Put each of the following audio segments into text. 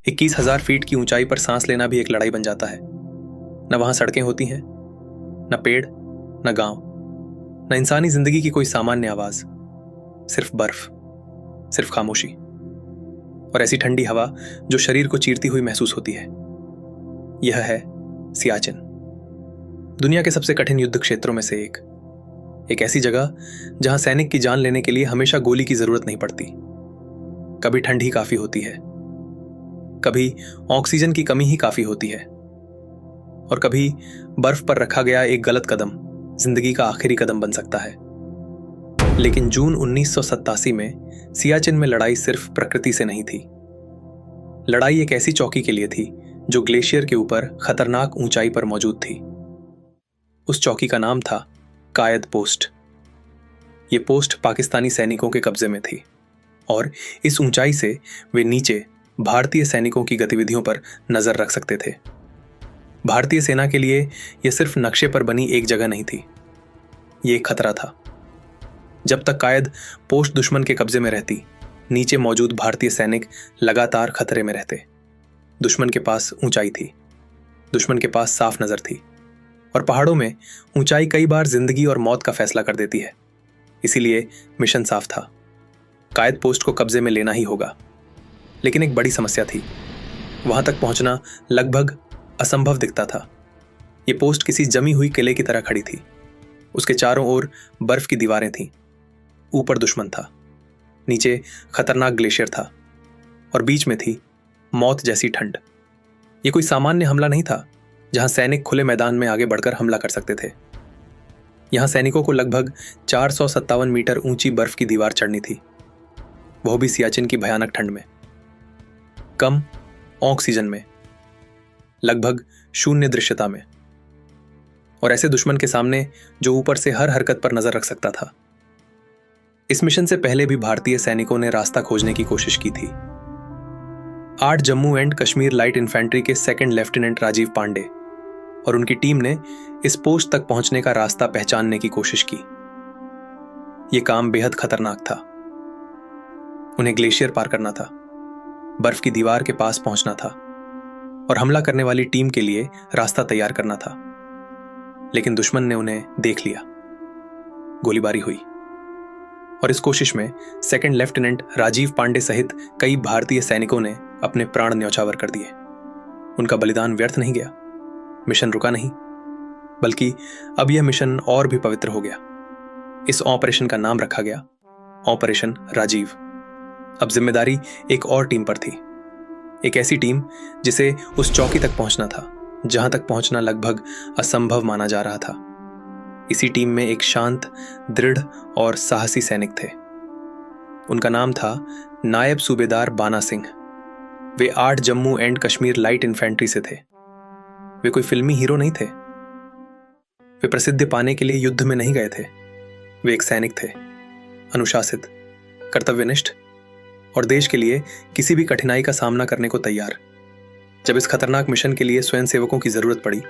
21,000 feet की ऊंचाई पर सांस लेना भी एक लड़ाई बन जाता है। न वहां सड़कें होती हैं, न पेड़, न गांव, न इंसानी जिंदगी की कोई सामान्य आवाज, सिर्फ बर्फ, सिर्फ खामोशी और ऐसी ठंडी हवा जो शरीर को चीरती हुई महसूस होती है। यह है सियाचिन, दुनिया के सबसे कठिन युद्ध क्षेत्रों में से एक ऐसी जगह जहां सैनिक की जान लेने के लिए हमेशा गोली की जरूरत नहीं पड़ती। कभी ठंड ही काफी होती है, कभी ऑक्सीजन की कमी ही काफी होती है, और कभी बर्फ पर रखा गया एक गलत कदम जिंदगी का आखिरी कदम बन सकता है। लेकिन जून 1987 में सियाचिन में लड़ाई सिर्फ प्रकृति से नहीं थी। लड़ाई एक ऐसी चौकी के लिए थी जो ग्लेशियर के ऊपर खतरनाक ऊंचाई पर मौजूद थी। उस चौकी का नाम था कायद पोस्ट। ये पोस्ट पाकिस्तानी सैनिकों के कब्जे में थी और इस ऊंचाई से वे नीचे भारतीय सैनिकों की गतिविधियों पर नजर रख सकते थे। भारतीय सेना के लिए यह सिर्फ नक्शे पर बनी एक जगह नहीं थी, ये एक खतरा था। जब तक कायद पोस्ट दुश्मन के कब्जे में रहती, नीचे मौजूद भारतीय सैनिक लगातार खतरे में रहते। दुश्मन के पास ऊंचाई थी, दुश्मन के पास साफ नजर थी, और पहाड़ों में ऊंचाई कई बार जिंदगी और मौत का फैसला कर देती है। इसीलिए मिशन साफ था, कायद पोस्ट को कब्जे में लेना ही होगा। लेकिन एक बड़ी समस्या थी, वहां तक पहुंचना लगभग असंभव दिखता था। यह पोस्ट किसी जमी हुई किले की तरह खड़ी थी। उसके चारों ओर बर्फ की दीवारें थीं, ऊपर दुश्मन था, नीचे खतरनाक ग्लेशियर था, और बीच में थी मौत जैसी ठंड। यह कोई सामान्य हमला नहीं था जहां सैनिक खुले मैदान में आगे बढ़कर हमला कर सकते थे। यहां सैनिकों को लगभग 457 मीटर ऊंची बर्फ की दीवार चढ़नी थी, वह भी सियाचिन की भयानक ठंड में, कम ऑक्सीजन में, लगभग शून्य दृश्यता में, और ऐसे दुश्मन के सामने जो ऊपर से हर हरकत पर नजर रख सकता था। इस मिशन से पहले भी भारतीय सैनिकों ने रास्ता खोजने की कोशिश की थी। 8 Jammu and Kashmir light infantry के सेकंड लेफ्टिनेंट राजीव पांडे और उनकी टीम ने इस पोस्ट तक पहुंचने का रास्ता पहचानने की कोशिश की। यह काम बेहद खतरनाक था। उन्हें ग्लेशियर पार करना था, बर्फ की दीवार के पास पहुंचना था और हमला करने वाली टीम के लिए रास्ता तैयार करना था। लेकिन दुश्मन ने उन्हें देख लिया, गोलीबारी हुई, और इस कोशिश में सेकंड लेफ्टिनेंट राजीव पांडे सहित कई भारतीय सैनिकों ने अपने प्राण न्यौछावर कर दिए। उनका बलिदान व्यर्थ नहीं गया, मिशन रुका नहीं, बल्कि अब यह मिशन और भी पवित्र हो गया। इस ऑपरेशन का नाम रखा गया ऑपरेशन राजीव। अब जिम्मेदारी एक और टीम पर थी, एक ऐसी टीम जिसे उस चौकी तक पहुंचना था जहां तक पहुंचना लगभग असंभव माना जा रहा था। इसी टीम में एक शांत, दृढ़ और साहसी सैनिक थे। उनका नाम था नायब सूबेदार बाना सिंह। वे 8 Jammu and Kashmir light infantry से थे। वे कोई फिल्मी हीरो नहीं थे, वे प्रसिद्धि पाने के लिए युद्ध में नहीं गए थे। वे एक सैनिक थे, अनुशासित, कर्तव्यनिष्ठ और देश के लिए किसी भी कठिनाई का सामना करने को तैयार। जब इस खतरनाक मिशन के लिए स्वयंसेवकों की जरूरत पड़ी,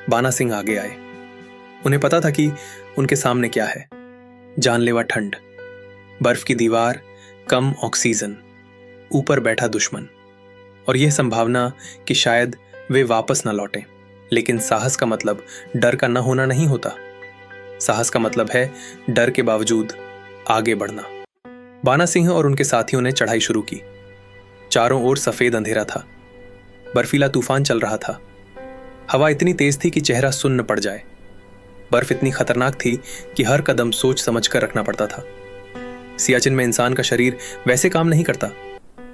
बाना सिंह आगे आए। उन्हें पता था कि उनके सामने क्या है, जानलेवा ठंड, बर्फ की दीवार, कम ऑक्सीजन, ऊपर बैठा दुश्मन, और यह संभावना कि शायद वे वापस न लौटें। लेकिन साहस का मतलब डर का न होना नहीं होता। साहस का मतलब है डर के बावजूद आगे बढ़ना। बाना सिंह और उनके साथियों ने चढ़ाई शुरू की। चारों ओर सफेद अंधेरा था, बर्फीला तूफान चल रहा था, हवा इतनी तेज थी कि चेहरा सुन्न पड़ जाए, बर्फ इतनी खतरनाक थी कि हर कदम सोच समझ कर रखना पड़ता था। सियाचिन में इंसान का शरीर वैसे काम नहीं करता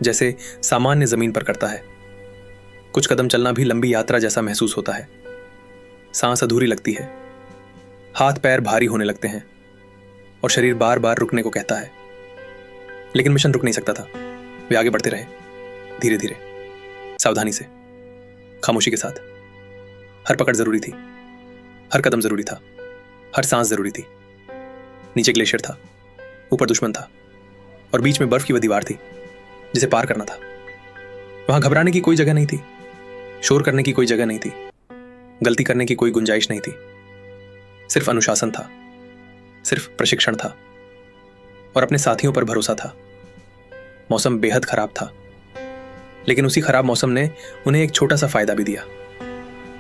जैसे सामान्य जमीन पर करता है। कुछ कदम चलना भी लंबी यात्रा जैसा महसूस होता है। सांस अधूरी लगती है, हाथ पैर भारी होने लगते हैं और शरीर बार बार रुकने को कहता है। लेकिन मिशन रुक नहीं सकता था। वे आगे बढ़ते रहे, धीरे धीरे, सावधानी से, खामोशी के साथ। हर पकड़ जरूरी थी, हर कदम जरूरी था, हर सांस जरूरी थी। नीचे ग्लेशियर था, ऊपर दुश्मन था, और बीच में बर्फ की वह दीवार थी जिसे पार करना था। वहां घबराने की कोई जगह नहीं थी, शोर करने की कोई जगह नहीं थी, गलती करने की कोई गुंजाइश नहीं थी। सिर्फ अनुशासन था, सिर्फ प्रशिक्षण था और अपने साथियों पर भरोसा था। मौसम बेहद खराब था, लेकिन उसी खराब मौसम ने उन्हें एक छोटा सा फायदा भी दिया।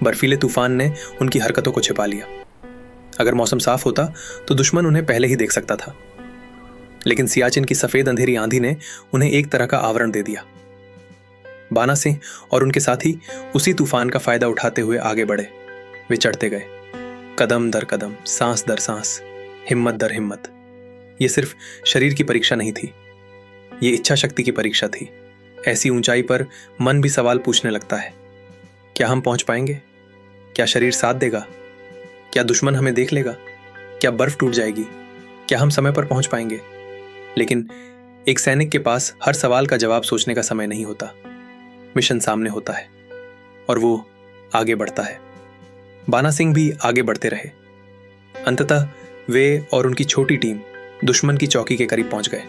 बर्फीले तूफान ने उनकी हरकतों को छिपा लिया। अगर मौसम साफ होता तो दुश्मन उन्हें पहले ही देख सकता था, लेकिन सियाचिन की सफेद अंधेरी आंधी ने उन्हें एक तरह का आवरण दे दिया। बाना सिंह और उनके साथी उसी तूफान का फायदा उठाते हुए आगे बढ़े। वे चढ़ते गए, कदम दर कदम, सांस दर सांस, हिम्मत दर हिम्मत। ये सिर्फ शरीर की परीक्षा नहीं थी, ये इच्छा शक्ति की परीक्षा थी। ऐसी ऊंचाई पर मन भी सवाल पूछने लगता है, क्या हम पहुंच पाएंगे? क्या शरीर साथ देगा? क्या दुश्मन हमें देख लेगा? क्या बर्फ टूट जाएगी? क्या हम समय पर पहुंच पाएंगे? लेकिन एक सैनिक के पास हर सवाल का जवाब सोचने का समय नहीं होता। मिशन सामने होता है और वो आगे बढ़ता है। बाना सिंह भी आगे बढ़ते रहे। अंततः वे और उनकी छोटी टीम दुश्मन की चौकी के करीब पहुंच गए।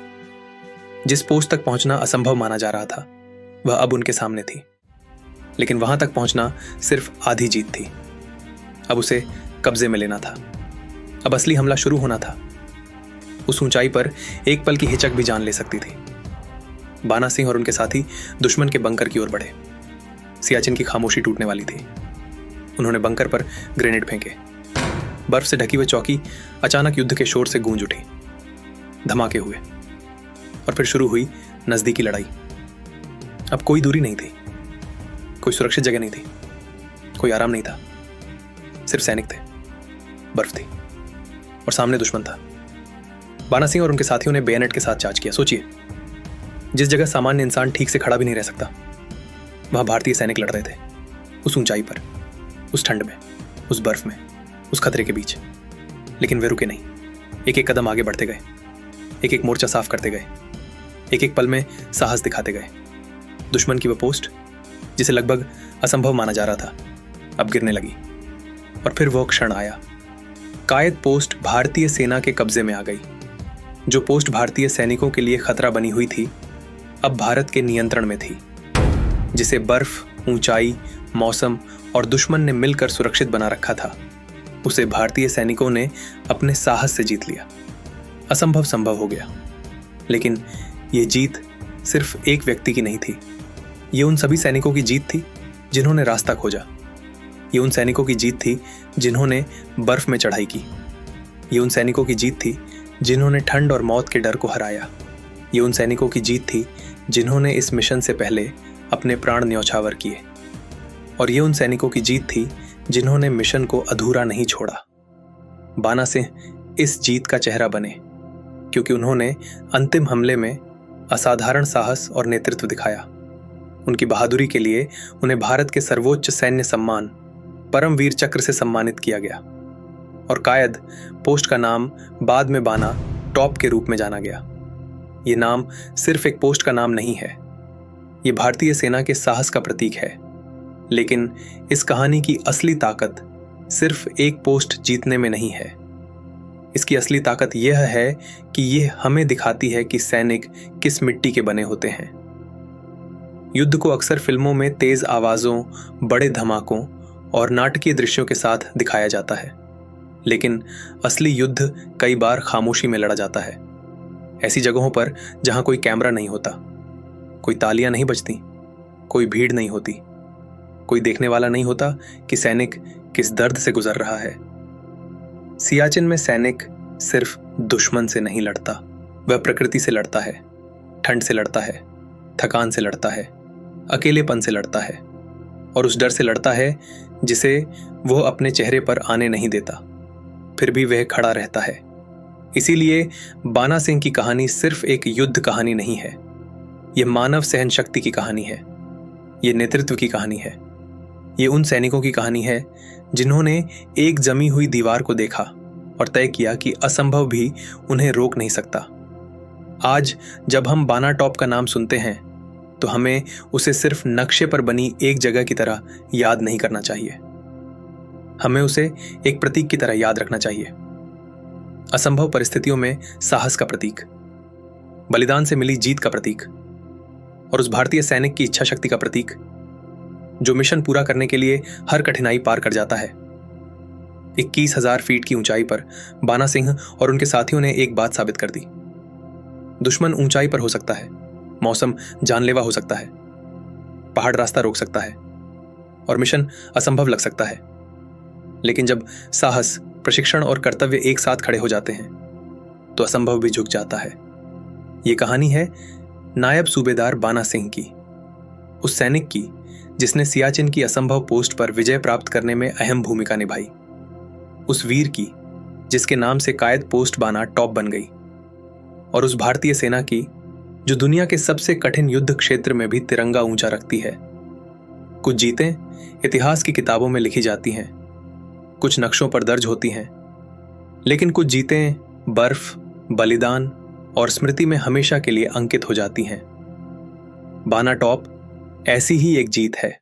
जिस पोस्ट तक पहुंचना असंभव माना जा रहा था, वह अब उनके सामने थी। लेकिन वहां तक पहुंचना सिर्फ आधी जीत थी। अब उसे कब्जे में लेना था। अब असली हमला शुरू होना था। उस ऊंचाई पर एक पल की हिचक भी जान ले सकती थी। बाना सिंह और उनके साथी दुश्मन के बंकर की ओर बढ़े। सियाचिन की खामोशी टूटने वाली थी। उन्होंने बंकर पर ग्रेनेड फेंके। बर्फ से ढकी हुई चौकी अचानक युद्ध के शोर से गूंज उठी। धमाके हुए और फिर शुरू हुई नजदीकी लड़ाई। अब कोई दूरी नहीं थी, कोई सुरक्षित जगह नहीं थी, कोई आराम नहीं था। सिर्फ सैनिक थे, बर्फ थी और सामने दुश्मन था। बाना सिंह और उनके साथियों ने बेयनेट के साथ चार्ज किया। सोचिए, जिस जगह सामान्य इंसान ठीक से खड़ा भी नहीं रह सकता, वहां भारतीय सैनिक लड़ रहे थे। उस ऊंचाई पर, उस ठंड में, उस बर्फ में, उस खतरे के बीच। लेकिन वे रुके नहीं। एक एक कदम आगे बढ़ते गए, एक एक मोर्चा साफ करते गए, एक एक पल में साहस दिखाते गए। दुश्मन की वह पोस्ट जिसे लगभग असंभव माना जा रहा था, अब गिरने लगी। और फिर वो क्षण आया। कायद पोस्ट भारतीय सेना के कब्जे में आ गई। जो पोस्ट भारतीय सैनिकों के लिए खतरा बनी हुई थी, अब भारत के नियंत्रण में थी। जिसे बर्फ, ऊंचाई, मौसम और दुश्मन ने मिलकर सुरक्षित बना रखा था, उसे भारतीय सैनिकों ने अपने साहस से जीत लिया। असंभव संभव हो गया। लेकिन यह जीत सिर्फ एक व्यक्ति की नहीं थी। ये उन सभी सैनिकों की जीत थी जिन्होंने रास्ता खोजा। ये उन सैनिकों की जीत थी जिन्होंने बर्फ में चढ़ाई की। ये उन सैनिकों की जीत थी जिन्होंने ठंड और मौत के डर को हराया। ये उन सैनिकों की जीत थी जिन्होंने इस मिशन से पहले अपने प्राण न्यौछावर किए। और ये उन सैनिकों की जीत थी जिन्होंने मिशन को अधूरा नहीं छोड़ा। बाना सिंह इस जीत का चेहरा बने क्योंकि उन्होंने अंतिम हमले में असाधारण साहस और नेतृत्व दिखाया। उनकी बहादुरी के लिए उन्हें भारत के सर्वोच्च सैन्य सम्मान परमवीर चक्र से सम्मानित किया गया। और कायद पोस्ट का नाम बाद में बाना टॉप के रूप में जाना गया। ये नाम सिर्फ एक पोस्ट का नाम नहीं है, ये भारतीय सेना के साहस का प्रतीक है। लेकिन इस कहानी की असली ताकत सिर्फ एक पोस्ट जीतने में नहीं है। इसकी असली ताकत यह है कि यह हमें दिखाती है कि सैनिक किस मिट्टी के बने होते हैं। युद्ध को अक्सर फिल्मों में तेज आवाजों, बड़े धमाकों और नाटकीय दृश्यों के साथ दिखाया जाता है, लेकिन असली युद्ध कई बार खामोशी में लड़ा जाता है। ऐसी जगहों पर जहां कोई कैमरा नहीं होता, कोई तालियां नहीं बजती, कोई भीड़ नहीं होती, कोई देखने वाला नहीं होता कि सैनिक किस दर्द से गुजर रहा है। सियाचिन में सैनिक सिर्फ दुश्मन से नहीं लड़ता, वह प्रकृति से लड़ता है, ठंड से लड़ता है, थकान से लड़ता है, अकेलेपन से लड़ता है और उस डर से लड़ता है जिसे वह अपने चेहरे पर आने नहीं देता। फिर भी वह खड़ा रहता है। इसीलिए बाना सिंह की कहानी सिर्फ एक युद्ध कहानी नहीं है, यह मानव सहन शक्ति की कहानी है, यह नेतृत्व की कहानी है, यह उन सैनिकों की कहानी है जिन्होंने एक जमी हुई दीवार को देखा और तय किया कि असंभव भी उन्हें रोक नहीं सकता। आज जब हम बाना टॉप का नाम सुनते हैं तो हमें उसे सिर्फ नक्शे पर बनी एक जगह की तरह याद नहीं करना चाहिए, हमें उसे एक प्रतीक की तरह याद रखना चाहिए। असंभव परिस्थितियों में साहस का प्रतीक, बलिदान से मिली जीत का प्रतीक और उस भारतीय सैनिक की इच्छा शक्ति का प्रतीक जो मिशन पूरा करने के लिए हर कठिनाई पार कर जाता है। 21,000 फीट की ऊंचाई पर बाना सिंह और उनके साथियों ने एक बात साबित कर दी। दुश्मन ऊंचाई पर हो सकता है, मौसम जानलेवा हो सकता है, पहाड़ रास्ता रोक सकता है और मिशन असंभव लग सकता है, लेकिन जब साहस, प्रशिक्षण और कर्तव्य एक साथ खड़े हो जाते हैं तो असंभव भी झुक जाता है। ये कहानी है नायब सूबेदार बाना सिंह की, उस सैनिक की जिसने सियाचिन की असंभव पोस्ट पर विजय प्राप्त करने में अहम भूमिका निभाई, उस वीर की जिसके नाम से कायद पोस्ट बाना टॉप बन गई, और उस भारतीय सेना की जो दुनिया के सबसे कठिन युद्ध क्षेत्र में भी तिरंगा ऊंचा रखती है। कुछ जीतें इतिहास की किताबों में लिखी जाती हैं, कुछ नक्शों पर दर्ज होती हैं, लेकिन कुछ जीतें बर्फ, बलिदान और स्मृति में हमेशा के लिए अंकित हो जाती हैं। बाना टॉप ऐसी ही एक जीत है।